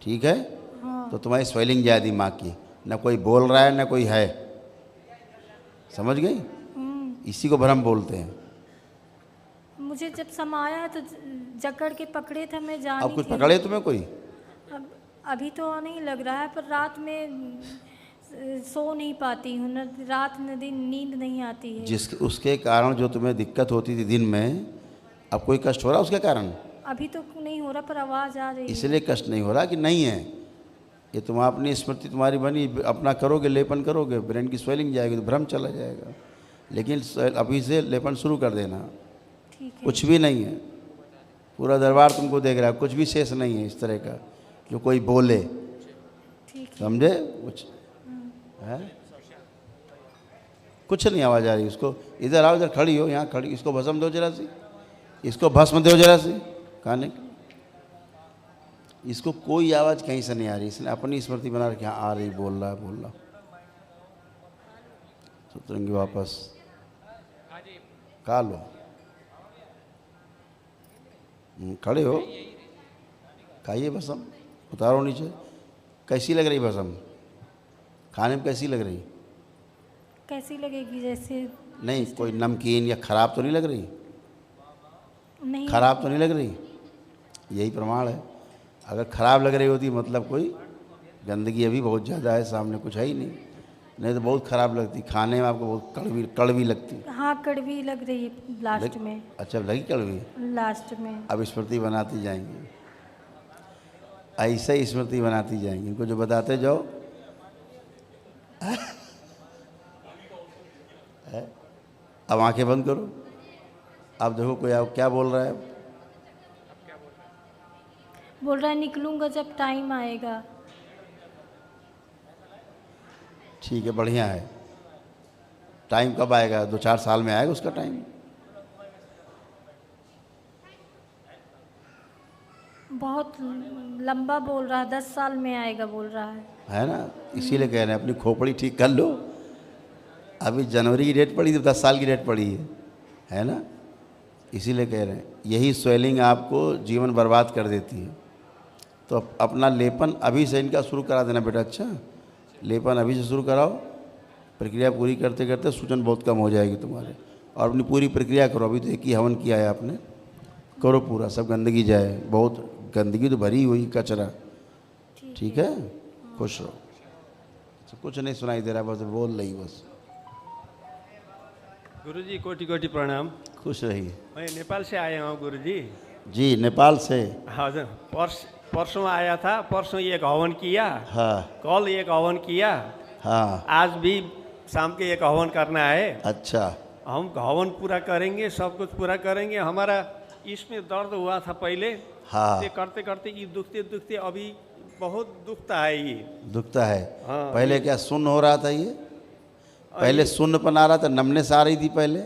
ठीक है? हाँ। तो तुम्हारी स्वेलिंग जाए दिमाग की, ना कोई बोल रहा है ना कोई है, समझ गई? इसी को भ्रम बोलते हैं। मुझे जब समाया है तो जकड़ के पकड़े थे, मैं जानी अब कुछ थी। पकड़े तुम्हें कोई? अभी तो नहीं लग रहा है, पर रात में सो नहीं पाती हूँ, न रात न दिन नींद नहीं आती है। उसके कारण जो तुम्हें दिक्कत होती थी दिन में, अब कोई कष्ट हो रहा है उसके कारण? अभी तो नहीं हो रहा पर आवाज़ आ रही है। इसलिए कष्ट नहीं हो रहा कि नहीं है, ये तुम अपनी स्मृति तुम्हारी बनी, अपना करोगे, लेपन करोगे, ब्रेन की स्वेलिंग जाएगी तो भ्रम चला जाएगा। लेकिन अभी से लेपन शुरू कर देना। ठीक है। कुछ भी नहीं है, पूरा दरबार तुमको देख रहा है, कुछ भी शेष नहीं है इस तरह का जो कोई बोले, समझे? कुछ है, कुछ नहीं आवाज़ आ रही। उसको इधर आओ, इधर खड़ी हो, यहाँ खड़ी, इसको भस्म दो जरा सी, इसको भस्म दो जरा सी खाने। इसको कोई आवाज़ कहीं से नहीं आ रही, इसने अपनी स्मृति बना रखी, आ रही, बोल रहा है। सुतरंगी वापस खा लो, खड़े हो, खाइए भस्म, उतारो नीचे। कैसी लग रही भस्म? खाने में कैसी लग रही? कैसी लगेगी? जैसे नहीं, कोई नमकीन या खराब तो नहीं लग रही? नहीं, खराब तो नहीं लग रही, यही प्रमाण है। अगर खराब लग रही होती मतलब कोई गंदगी अभी बहुत ज़्यादा है, सामने कुछ है ही नहीं, नहीं तो बहुत खराब लगती, खाने में आपको बहुत कड़वी लगती। हाँ, कड़वी लग रही है लास्ट में। अच्छा, लगी कड़वी लास्ट में। अब स्मृति बनाती जाएंगी, ऐसे ही स्मृति बनाती जाएंगी, इनको जो बताते जाओ। अब आंखें बंद करो, अब देखो कोई आप क्या बोल रहा है। बोल रहा है निकलूंगा जब टाइम आएगा। ठीक है, बढ़िया है। टाइम कब आएगा? 2-4 साल में आएगा उसका टाइम। बहुत लंबा बोल रहा है, 10 साल में आएगा बोल रहा है ना? इसीलिए कह रहे हैं अपनी खोपड़ी ठीक कर लो। अभी जनवरी की डेट पड़ी, तो 10 साल की डेट पड़ी है ना? इसीलिए कह रहे हैं, यही स्वेलिंग आपको जीवन बर्बाद कर देती है। तो अपना लेपन अभी से इनका शुरू करा देना बेटा। अच्छा, लेपन अभी से शुरू कराओ, प्रक्रिया पूरी करते करते सूजन बहुत कम हो जाएगी तुम्हारे। और अपनी पूरी प्रक्रिया करो। अभी तो एक ही हवन किया है आपने, करो पूरा, सब गंदगी जाए। बहुत गंदगी तो भरी हुई, कचरा। ठीक है, खुश रहो। कुछ नहीं सुनाई दे रहा, बस बोल रही बस। गुरुजी कोटि कोटि प्रणाम। खुश रहिए। मैं नेपाल से आया हूँ गुरुजी। जी, नेपाल से? हजुर, परसों आया था, परसों एक हवन किया। हाँ। कल एक हवन किया। हाँ। आज भी शाम के एक हवन करना है। अच्छा। हम हवन पूरा करेंगे, सब कुछ पूरा करेंगे। हमारा इसमें दर्द हुआ था पहले। हाँ। करते करते ये दुखते दुखते अभी बहुत दुखता है। ये दुखता है। हाँ। पहले क्या सुन्न हो रहा था? ये पहले सुन्नपन आ रहा था, नमनेस आ रही थी पहले,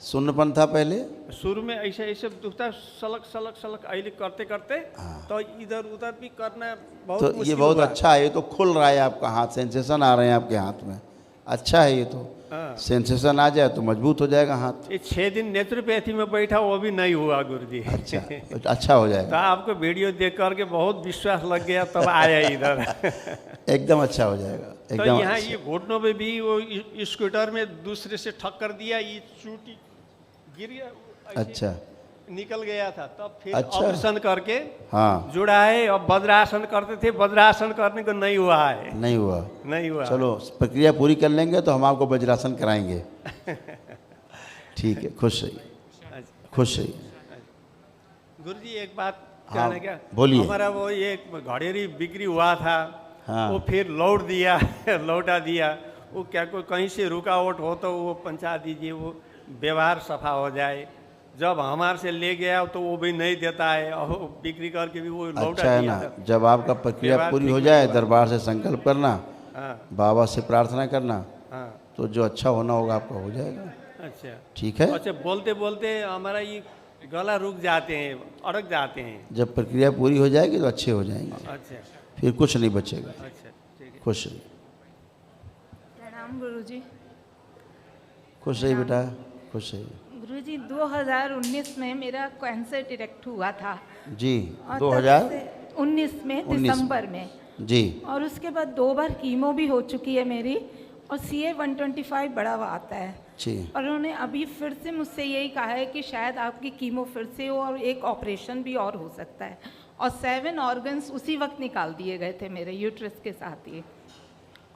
सुन्नपन था पहले। शुरू में ऐसे ऐसे दुखता, सलक सलक सलक अहिले करते करते तो इधर उधर भी करना बहुत तो मुश्किल ये बहुत हुआ। अच्छा है। ये तो खुल रहा है आपका हाथ, सेंसेशन आ रहे हैं आपके हाथ में। अच्छा है ये तो। सेंसेशन आ जाए तो मजबूत हो जाएगा हाथ। ये 6 दिन नेचुरोपैथी में बैठा, वो भी नहीं हुआ गुरुजी। अच्छा हो जाएगा। तो आपको वीडियो देख करके बहुत विश्वास लग गया, तब आया इधर। एकदम अच्छा हो जाएगा। तो यहाँ ये घुटनों में भी वो स्कूटर में दूसरे से ठक्कर दिया, ये चूटी गिर गया। अच्छा, निकल गया था, तब फिर अच्छा। ऑपरेशन करके हाँ जुड़ा है। अब वज्रासन करते थे, वज्रासन करने को नहीं हुआ है। नहीं हुआ? नहीं हुआ। चलो प्रक्रिया पूरी कर लेंगे तो हम आपको वज्रासन कराएंगे। ठीक है, खुश रहिए, खुश रहिए। गुरुजी एक बात हाँ, कहना क्या? बोलिए। हमारा वो एक घड़ेरी बिक्री हुआ था। हाँ। वो फिर लौट दिया। लौटा दिया। वो क्या कोई कहीं से रुकावट हो तो वो पहुँचा दीजिए, वो व्यवहार सफा हो जाए। जब हमारे से ले गया तो वो भी नहीं देता है, और बिक्री करके भी वो लौटा अच्छा है दिया ना? था। जब आपका प्रक्रिया पूरी हो जाए, दरबार से संकल्प करना, हाँ। बाबा से प्रार्थना करना, हाँ। तो जो अच्छा होना होगा आपका हो जाएगा। अच्छा, ठीक है। अच्छा, बोलते बोलते हमारा ये गला रुक जाते हैं, अड़क जाते हैं। जब प्रक्रिया पूरी हो जाएगी तो अच्छे हो जाएंगे। अच्छा, फिर कुछ नहीं बचेगा। अच्छा, ठीक है। खुश रहिए। प्रणाम गुरुजी। खुश रहिए बेटा, खुश रहिए। गुरुजी 2019 में मेरा कैंसर डिटेक्ट हुआ था। जी, और 2019 में दिसंबर में जी। और उसके बाद 2 बार कीमो भी हो चुकी है मेरी, और CA 125 बड़ा हुआ आता है जी। और उन्होंने अभी फिर से मुझसे यही कहा है कि शायद आपकी कीमो फिर से हो और एक ऑपरेशन भी और हो सकता है। और 7 ऑर्गन्स उसी वक्त निकाल दिए गए थे मेरे यूट्रस के साथ ही।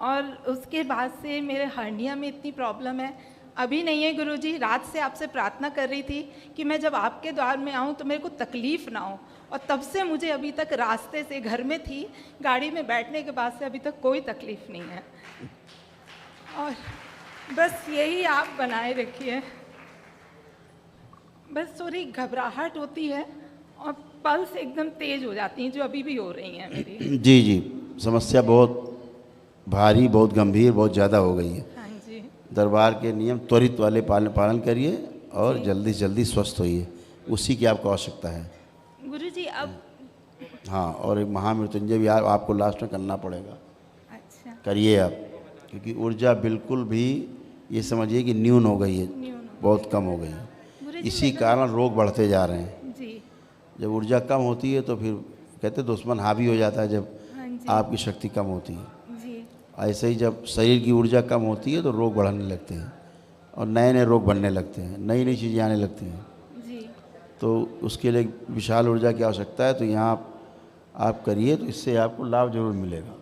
और उसके बाद से मेरे हर्निया में इतनी प्रॉब्लम है, अभी नहीं है गुरुजी। रात से आपसे प्रार्थना कर रही थी कि मैं जब आपके द्वार में आऊँ तो मेरे को तकलीफ़ ना हो, और तब से मुझे अभी तक रास्ते से, घर में थी, गाड़ी में बैठने के बाद से अभी तक कोई तकलीफ़ नहीं है। और बस यही आप बनाए रखिए। बस थोड़ी घबराहट होती है और पल्स एकदम तेज हो जाती हैं, जो अभी भी हो रही हैं मेरी। जी जी, समस्या बहुत भारी, बहुत गंभीर, बहुत ज़्यादा हो गई है। हाँ जी। दरबार के नियम त्वरित वाले पालन करिए और जल्दी से जल्दी स्वस्थ होइए, उसी की आपको आवश्यकता है। गुरुजी अब हाँ, और एक महामृत्युंजय भी आपको लास्ट में करना पड़ेगा। अच्छा। करिए आप, क्योंकि ऊर्जा बिल्कुल भी ये समझिए कि न्यून हो गई है, बहुत कम हो गई है। इसी कारण रोग बढ़ते जा रहे हैं। जी। जब ऊर्जा कम होती है तो फिर कहते दुश्मन हावी हो जाता है, जब हाँ जी। आपकी शक्ति कम होती है। जी। ऐसे ही जब शरीर की ऊर्जा कम होती है तो रोग बढ़ने लगते हैं और नए नए रोग बनने लगते हैं, नई नई चीज़ें आने लगती हैं। जी। तो उसके लिए विशाल ऊर्जा की आवश्यकता है। तो यहाँ आप करिए तो इससे आपको लाभ जरूर मिलेगा।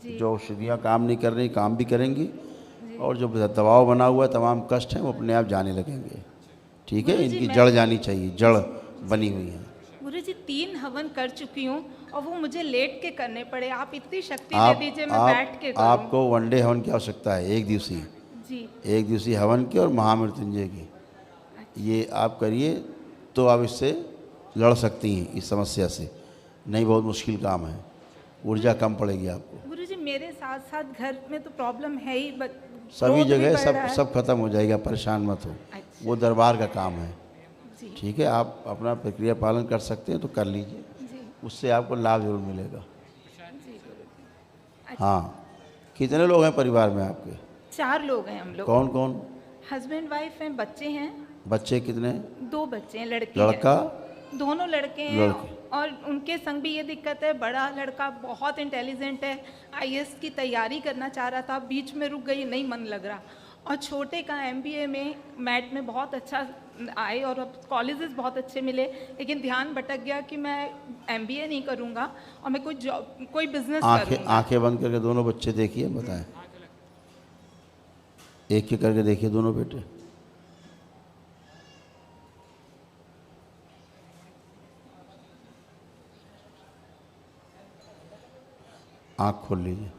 जो औषधियाँ काम नहीं कर रही, काम भी करेंगी, और जो दबाव बना हुआ है, तमाम कष्ट हैं, वो अपने आप जाने लगेंगे। ठीक है, इनकी जड़ जानी चाहिए, जड़ बनी हुई है। गुरुजी 3 हवन कर चुकी हूँ और वो मुझे लेट के करने पड़े। आप इतनी शक्ति दे दीजिए, मैं बैठ के करूँ। आपको वनडे हवन की आवश्यकता है, एक दिवसीय। जी। एक दिवसीय हवन की और महामृत्युंजय की। ये आप करिए तो आप इससे लड़ सकती हैं, इस समस्या से। नहीं, बहुत मुश्किल काम है, ऊर्जा कम पड़ेगी आपको। गुरुजी मेरे साथ साथ घर में तो प्रॉब्लम है ही, सभी जगह सब खत्म हो जाएगा, परेशान मत हो। वो दरबार का काम है। ठीक है, आप अपना प्रक्रिया पालन कर सकते हैं तो कर लीजिए, उससे आपको लाभ जरूर मिलेगा। हाँ, कितने लोग हैं परिवार में आपके? 4 लोग हैं हम लोग। कौन कौन? हस्बैंड वाइफ हैं, बच्चे हैं। बच्चे कितने? 2 बच्चे हैं, लड़की लड़का? दोनों लड़के हैं। और उनके संग भी ये दिक्कत है, बड़ा लड़का बहुत इंटेलिजेंट है, आईएएस की तैयारी करना चाह रहा था, बीच में रुक गई, नहीं मन लग रहा। और छोटे का एमबीए में मैट में बहुत अच्छा आए और अब कॉलेजेस बहुत अच्छे मिले, लेकिन ध्यान भटक गया कि मैं एमबीए नहीं करूँगा और मैं कोई जॉब, कोई बिजनेस करूँगा। आंखें बंद करके दोनों बच्चे देखिए, बताएं। एक एक करके देखिए दोनों बेटे। आँख खोल लीजिए।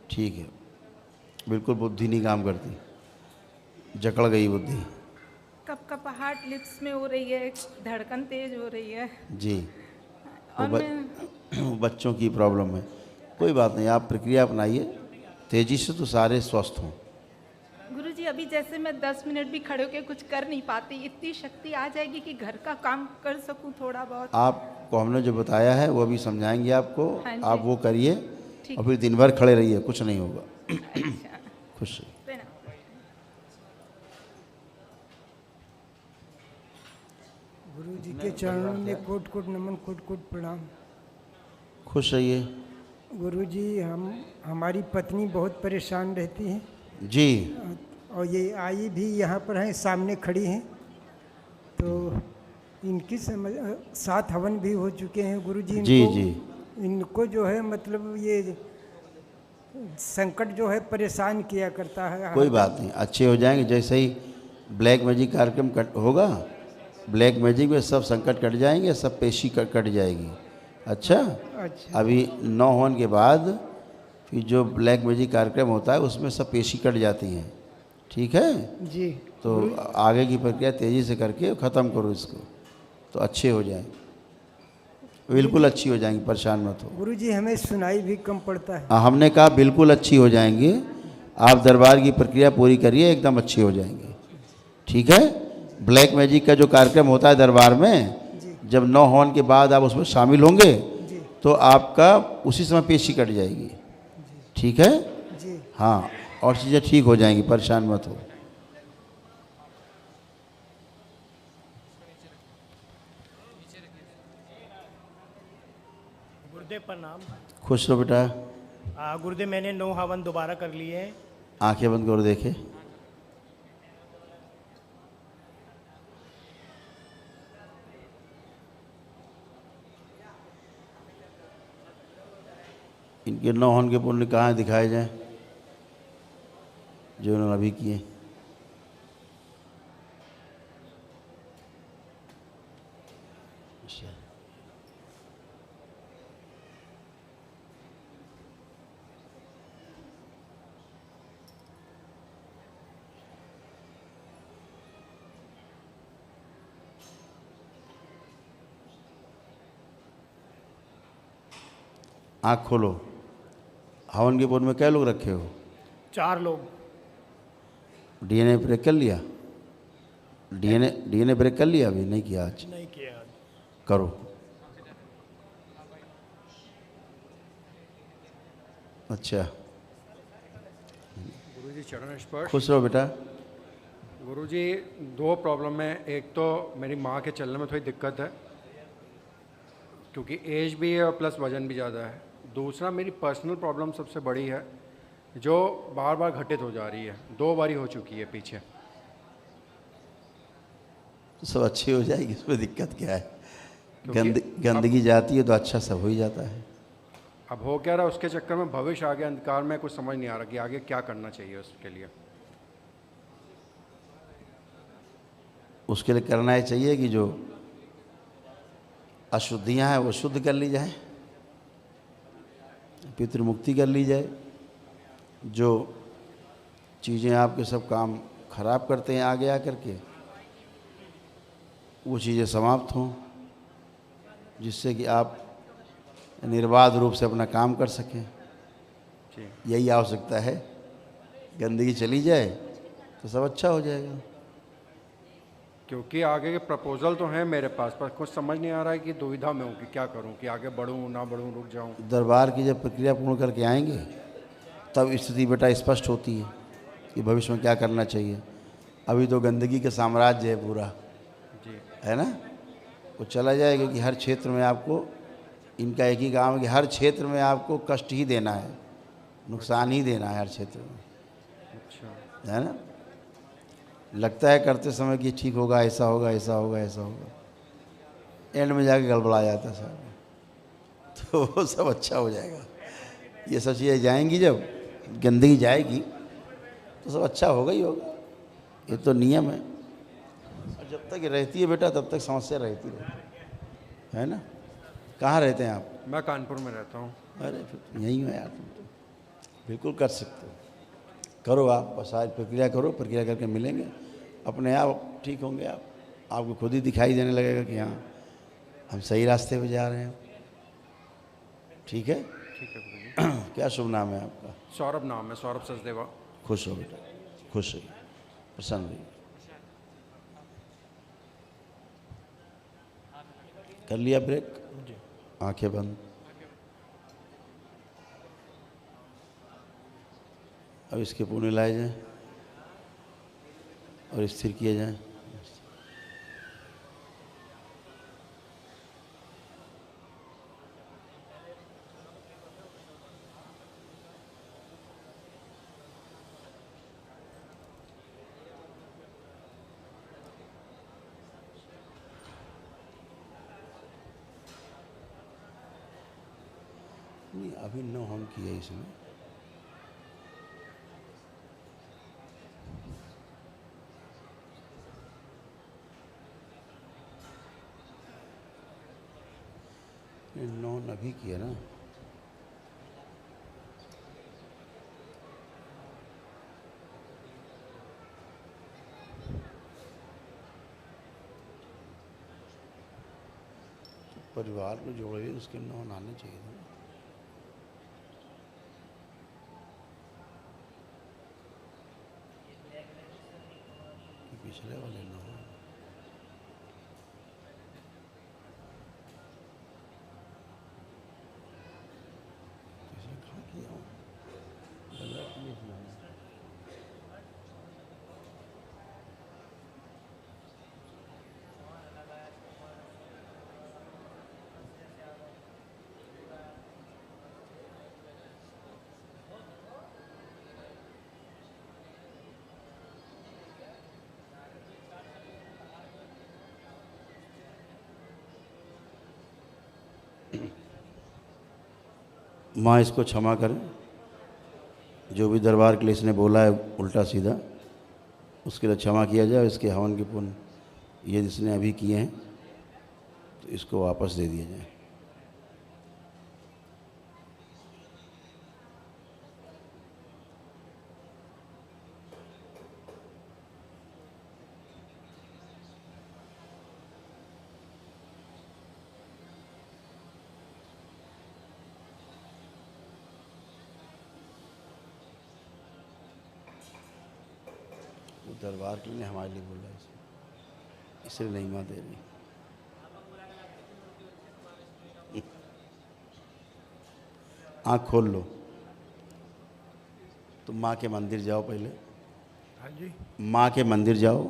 ठीक है, बिल्कुल बुद्धि नहीं काम करती, जकड़ गई बुद्धि। कपकपाहट लिप्स में हो रही है, धड़कन तेज हो रही है। जी। और बच्चों की प्रॉब्लम है, कोई बात नहीं, आप प्रक्रिया अपनाइए तेजी से तो सारे स्वस्थ हों। गुरुजी अभी जैसे मैं 10 मिनट भी खड़े होकर कुछ कर नहीं पाती, इतनी शक्ति आ जाएगी कि घर का काम कर सकूं थोड़ा बहुत। आपको हमने जो बताया है वो अभी समझाएंगे आपको। हाँ, आप वो करिए और फिर दिन भर खड़े रहिए, कुछ नहीं होगा। अच्छा। खुश। गुरु जी के चरणों में कोट कोट नमन, कोट कोट प्रणाम। खुश रहिए। गुरु जी हमारी पत्नी बहुत परेशान रहती है जी, और ये आई भी यहाँ पर हैं, सामने खड़ी हैं। तो इनकी 7 हवन भी हो चुके हैं गुरु जी। जी जी। इनको जो है मतलब ये संकट जो है परेशान किया करता है। कोई बात नहीं, अच्छे हो जाएंगे। जैसे ही ब्लैक मैजिक कार्यक्रम होगा, ब्लैक मैजिक में सब संकट कट जाएंगे, सब पेशी कट जाएगी। अच्छा, अभी 9 हवन के बाद फिर जो ब्लैक मैजिक कार्यक्रम होता है उसमें सब पेशी कट जाती हैं। ठीक है जी। तो आगे की प्रक्रिया तेज़ी से करके ख़त्म करो इसको, तो अच्छे हो जाएंगे, बिल्कुल अच्छी हो जाएंगी, परेशान मत हो। गुरु जी हमें सुनाई भी कम पड़ता है। हमने कहा बिल्कुल अच्छी हो जाएंगी, आप दरबार की प्रक्रिया पूरी करिए, एकदम अच्छी हो जाएंगी। ठीक है, ब्लैक मैजिक का जो कार्यक्रम होता है दरबार में, जब 9 हवन के बाद आप उसमें शामिल होंगे तो आपका उसी समय पेशी कट जाएगी। ठीक है जी। हाँ, और चीज़ें ठीक हो जाएंगी, परेशान मत हो। गुरुदेव प्रणाम। खुश रहो बेटा। गुरुदेव मैंने 9 हवन दोबारा कर लिए हैं। आंखें बंद करो, देखे। इनके 9 हवन के पुण्य कहाँ दिखाए जाएं? जो उन्होंने अभी किए। आँख खोलो। हवन के पुण्य में कै लोग रखे हो? 4 लोग। डीएनए ब्रेक कर लिया? डीएनए ब्रेक कर लिया? अभी नहीं किया आज? नहीं किया आज। करो। अच्छा, गुरुजी चरण स्पर्श। खुश रहो बेटा। गुरुजी 2 प्रॉब्लम है। एक तो मेरी माँ के चलने में थोड़ी दिक्कत है क्योंकि एज भी है और प्लस वजन भी ज़्यादा है। दूसरा मेरी पर्सनल प्रॉब्लम सबसे बड़ी है जो बार बार घटित हो जा रही है, 2 बारी हो चुकी है पीछे। तो सब अच्छी हो जाएगी, इसमें दिक्कत क्या है? गंदगी जाती है तो अच्छा सब हो ही जाता है। अब हो क्या रहा है उसके चक्कर में भविष्य आगे अंधकार में कुछ समझ नहीं आ रहा कि आगे क्या करना चाहिए उसके लिए। उसके लिए करना ही चाहिए कि जो अशुद्धियाँ हैं वो शुद्ध कर ली जाए, पितृमुक्ति कर ली जाए। जो चीज़ें आपके सब काम खराब करते हैं आगे आकर के, वो चीज़ें समाप्त हों, जिससे कि आप निर्बाध रूप से अपना काम कर सकें। यही आवश्यकता है। गंदगी चली जाए तो सब अच्छा हो जाएगा। क्योंकि आगे के प्रपोजल तो हैं मेरे पास, पर कुछ समझ नहीं आ रहा है कि दुविधा में हूँ कि क्या करूँ, कि आगे बढ़ूँ ना बढ़ूँ, रुक जाऊँ। दरबार की जब प्रक्रिया पूर्ण करके आएंगे तब स्थिति बेटा स्पष्ट होती है कि भविष्य में क्या करना चाहिए। अभी तो गंदगी का साम्राज्य है पूरा, जी है ना? वो चला जाएगा कि हर क्षेत्र में आपको, इनका एक ही काम है कि हर क्षेत्र में आपको कष्ट ही देना है, नुकसान ही देना है हर क्षेत्र में। अच्छा, है ना? लगता है करते समय कि ठीक होगा, ऐसा होगा, ऐसा होगा, ऐसा होगा, एंड में जाके गड़बड़ा जाता है सब। तो वो सब अच्छा हो जाएगा। ये सब चीज़ें जाएंगी, जब गंदगी जाएगी तो सब अच्छा होगा ही होगा। ये तो नियम है। और जब तक ये रहती है बेटा तब तक समस्या रहती है ना? कहाँ रहते हैं आप? मैं कानपुर में रहता हूँ। अरे फिर यहीं हो यार, तुम तो बिल्कुल कर सकते हो। करो आप, बस आज प्रक्रिया करो, प्रक्रिया करके मिलेंगे, अपने आप ठीक होंगे। आप आपको खुद ही दिखाई देने लगेगा कि हाँ हम सही रास्ते पे जा रहे हैं। ठीक है? ठीक है गुरुजी। क्या शुभ नाम है आपका? सौरभ नाम है, सौरभ सचदेवा। खुश हो बेटा, खुश रहिए, प्रसन्न रहिए। कर लिया ब्रेक? आंखें बंद। अब इसके पुण्य लाए जाएं और स्थिर किए जाएं। नहीं, अभी 9 हम किए इसमें। नॉन अभी किया ना? परिवार को जोड़े उसके नॉन आने चाहिए था। पिछले वाले नॉन माँ इसको क्षमा करें, जो भी दरबार के लिए इसने बोला है उल्टा सीधा, उसके लिए क्षमा किया जाए। इसके हवन के पुण्य ये जिसने अभी किए हैं तो इसको वापस दे दिया जाए। वो दरबार के लिए हमारे लिए बोल रहा है, इसलिए नहीं माँ दे रही। आँख खोल लो, तुम माँ के मंदिर जाओ पहले। हाँ जी। माँ के मंदिर जाओ।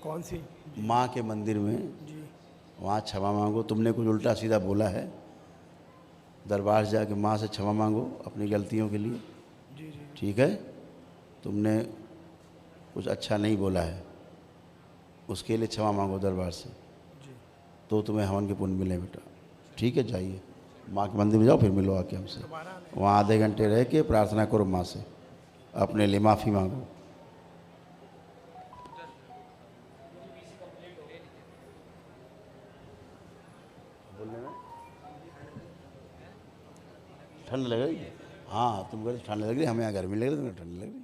कौन सी? माँ के मंदिर में जी। वहाँ क्षमा मांगो। तुमने कुछ उल्टा सीधा बोला है, दरबार जाके माँ से क्षमा मांगो अपनी गलतियों के लिए। जी जी। ठीक है, तुमने कुछ अच्छा नहीं बोला है, उसके लिए क्षमा मांगो दरबार से, तो तुम्हें हवन के पुण्य मिले बेटा। ठीक है, जाइए माँ के मंदिर में जाओ, फिर मिलो आके हमसे। वहाँ आधे घंटे रह के प्रार्थना करो माँ से, अपने लिए माफ़ी मांगो। बोलने में ठंड लग रही है? हाँ, तुम कहते ठंड लग रही है, हमें यहाँ गर्मी लग रही है, तुम्हें ठंड लग रही है।